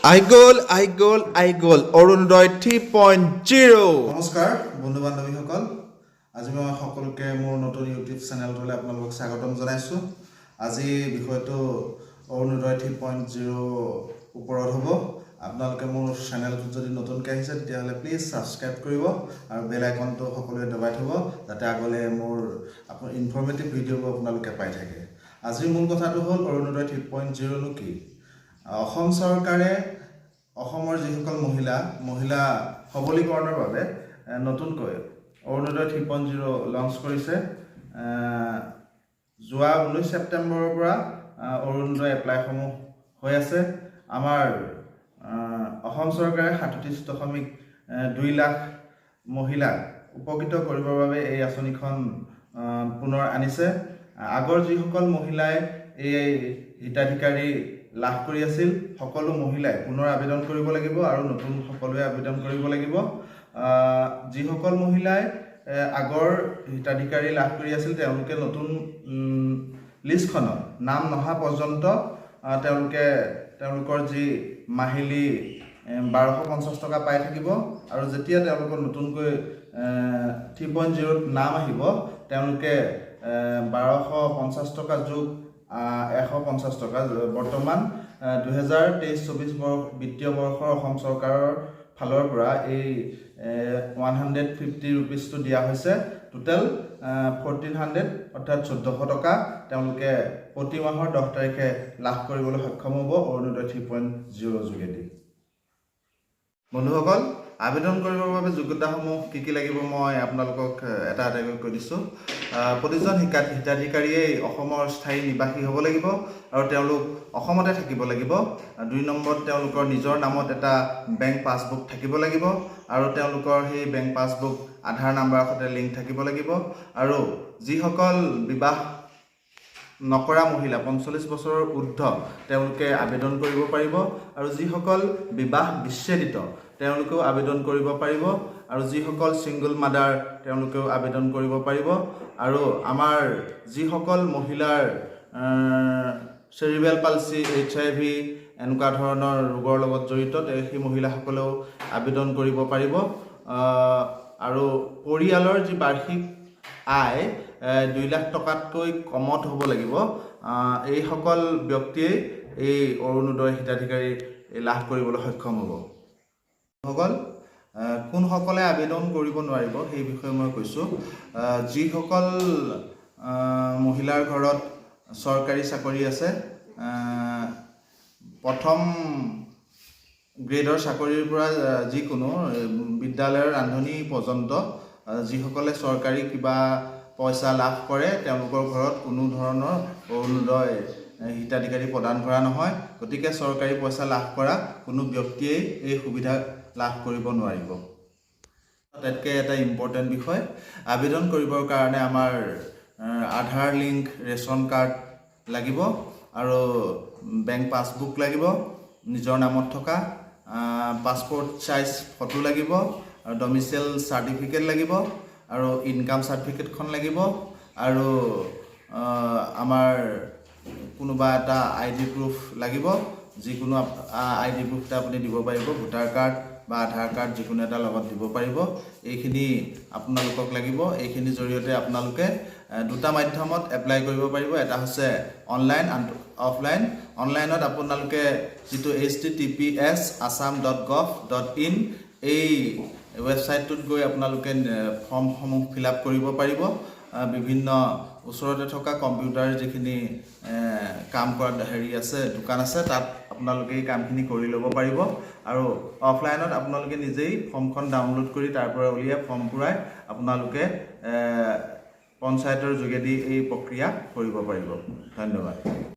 I gol Orunodoi 3.0 নমস্কাৰ বন্ধু বান্ধৱীসকল আজি মই সকলোকে মোৰ নতুন ইউটিউব চেনেলটোলৈ আপোনালোকক স্বাগতম জনাইছোঁ আজি বিষয়টো অৰুণোদয় 3.0 ওপৰত হ'ব আপোনালোকে মোৰ চেনেলটো যদি নতুনকৈ আহিছে তেতিয়াহ'লে প্লিজ সাবস্ক্ৰাইব কৰিব আৰু বেল আইকনটো সকলোৱে দবাই থ'ব যাতে আগলৈ মোৰ আপোনাৰ ইনফৰ্মেটিভ ভিডিঅ'বোৰ আপোনালোকে পাই থাকে আজিৰ মূল কথাটো হ'ল অৰুণোদয় 3.0 নো কি অসম চৰকাৰে অসমৰ যিসকল মহিলা সবলীকৰণৰ বাবে নতুনকৈ অৰুণোদয় 3.0 লঞ্চ কৰিছে যোৱা 19 ছেপ্টেম্বৰৰ পৰা অৰুণোদয় এপ্লাইসমূহ হৈ আছে আমাৰ অসম চৰকাৰে 37.2 লাখ মহিলাক উপকৃত কৰিবৰ বাবে এই আঁচনিখন পুনৰ আনিছে আগৰ যিসকল মহিলাই এই হিতাধিকাৰী লাভ কৰি আছিল সকলো মহিলাই পুনৰ আবেদন কৰিব লাগিব আৰু নতুন সকলোৱে আবেদন কৰিব লাগিব যিসকল মহিলাই আগৰ হিতাধিকাৰী লাভ কৰি আছিল তেওঁলোকে নতুন লিষ্টখনত নাম নহা পৰ্যন্ত তেওঁলোকৰ যি মাহিলী 1250 টকা পাই থাকিব আৰু যেতিয়া তেওঁলোকৰ নতুনকৈ 3.0 নাম আহিব তেওঁলোকে 1250 টকা যোগ 150 টকা বৰ্তমান 2023-24 বিত্তীয় বৰ্ষৰ অসম চৰকাৰৰ ফালৰ পৰা এই 150 ৰুপিজটো দিয়া হৈছে টোটেল 1400 অৰ্থাৎ 1400 টকা তেওঁলোকে প্ৰতি মাহৰ 10 তাৰিখে লাভ কৰিবলৈ সক্ষম হ'ব অৰুণোদয় 3.0 যোগেদি বন্ধুসকল আবেদন কৰিবৰ বাবে যোগ্যতাসমূহ কি লাগিব মই আপোনালোকক এটা কৈ দিছোঁ প্ৰতিজন হিতাধিকাৰীয়ে অসমৰ স্থায়ী নিবাসী হ'ব লাগিব আৰু তেওঁলোক অসমতে থাকিব লাগিব 2 নম্বৰত তেওঁলোকৰ নিজৰ নামত এটা বেংক পাছবুক থাকিব লাগিব আৰু তেওঁলোকৰ সেই বেংক পাছবুক আধাৰ নাম্বাৰৰ সৈতে লিংক থাকিব লাগিব আৰু যিসকল বিবাহ নকৰা মহিলা 45 বছৰৰ ঊৰ্ধ্ব তেওঁলোকে আবেদন কৰিব পাৰিব আৰু যিসকল বিবাহ বিচ্ছেদিত তেওঁলোকেও আবেদন কৰিব পাৰিব আৰু যিসকল সিংগল মাদাৰ তেওঁলোকেও আবেদন কৰিব পাৰিব আৰু আমাৰ যিসকল মহিলাৰ চেৰিবেল পালচি HIV এনেকুৱা ধৰণৰ ৰোগৰ লগত জড়িত সেই মহিলাসকলেও আবেদন কৰিব পাৰিব আৰু পৰিয়ালৰ যি বাৰ্ষিক আয় 2 লাখ টকাতকৈ কমত হ'ব লাগিব এই সকল ব্যক্তিয়ে এই অৰুণোদয় হিতাধিকাৰী লাভ কৰিবলৈ সক্ষম হ'ব সকল কোনসকলে আবেদন কৰিব নোৱাৰিব সেই বিষয়ে মই কৈছোঁ যিসকল মহিলাৰ ঘৰত চৰকাৰী চাকৰি আছে প্ৰথম গ্ৰেডৰ চাকৰিৰ পৰা যিকোনো বিদ্যালয়ৰ ৰান্ধনি পৰ্যন্ত যিসকলে চৰকাৰী কিবা পইচা লাভ কৰে তেওঁলোকৰ ঘৰত কোনো ধৰণৰ অৰুণোদয় হিতাধিকাৰী প্ৰদান কৰা নহয় গতিকে চৰকাৰী পইচা লাভ কৰা কোনো ব্যক্তিয়েই এই সুবিধা লাভ কৰিব নোৱাৰিব আটাইতকৈ এটা ইম্পৰ্টেণ্ট বিষয় আবেদন কৰিবৰ কাৰণে আমাৰ আধাৰ লিংক ৰেচন কাৰ্ড লাগিব আৰু বেংক পাছবুক লাগিব নিজৰ নামত থকা পাছপোৰ্ট সাইজ ফটো লাগিব আৰু ডমিচাইল চাৰ্টিফিকেট লাগিব আৰু ইনকাম চাৰ্টিফিকেটখন লাগিব আৰু আমাৰ কোনোবা এটা ID প্ৰুফ লাগিব যিকোনো ID প্ৰুফ এটা আপুনি দিব পাৰিব ভোটাৰ কাৰ্ড বা আধাৰ কাৰ্ড যিকোনো এটা লগত দিব পাৰিব এইখিনি আপোনালোকক লাগিব এইখিনিৰ জৰিয়তে আপোনালোকে দুটা মাধ্যমত এপ্লাই কৰিব পাৰিব এটা হৈছে অনলাইন আৰু অফলাইন অনলাইনত আপোনালোকে যিটো https.assam.gov.in এই ৱেবছাইটটোত গৈ আপোনালোকে ফৰ্মসমূহ ফিল আপ কৰিব পাৰিব বিভিন্ন ওচৰতে থকা কম্পিউটাৰ যিখিনি কাম কৰা আছে দোকান আছে তাত আপোনালোকে এই কামখিনি কৰি ল'ব পাৰিব আৰু অফলাইনত আপোনালোকে নিজেই ফৰ্মখন ডাউনলোড কৰি তাৰ পৰা উলিয়াই ফৰ্ম পূৰাই আপোনালোকে পঞ্চায়তৰ যোগেদি এই প্ৰক্ৰিয়া কৰিব পাৰিব ধন্যবাদ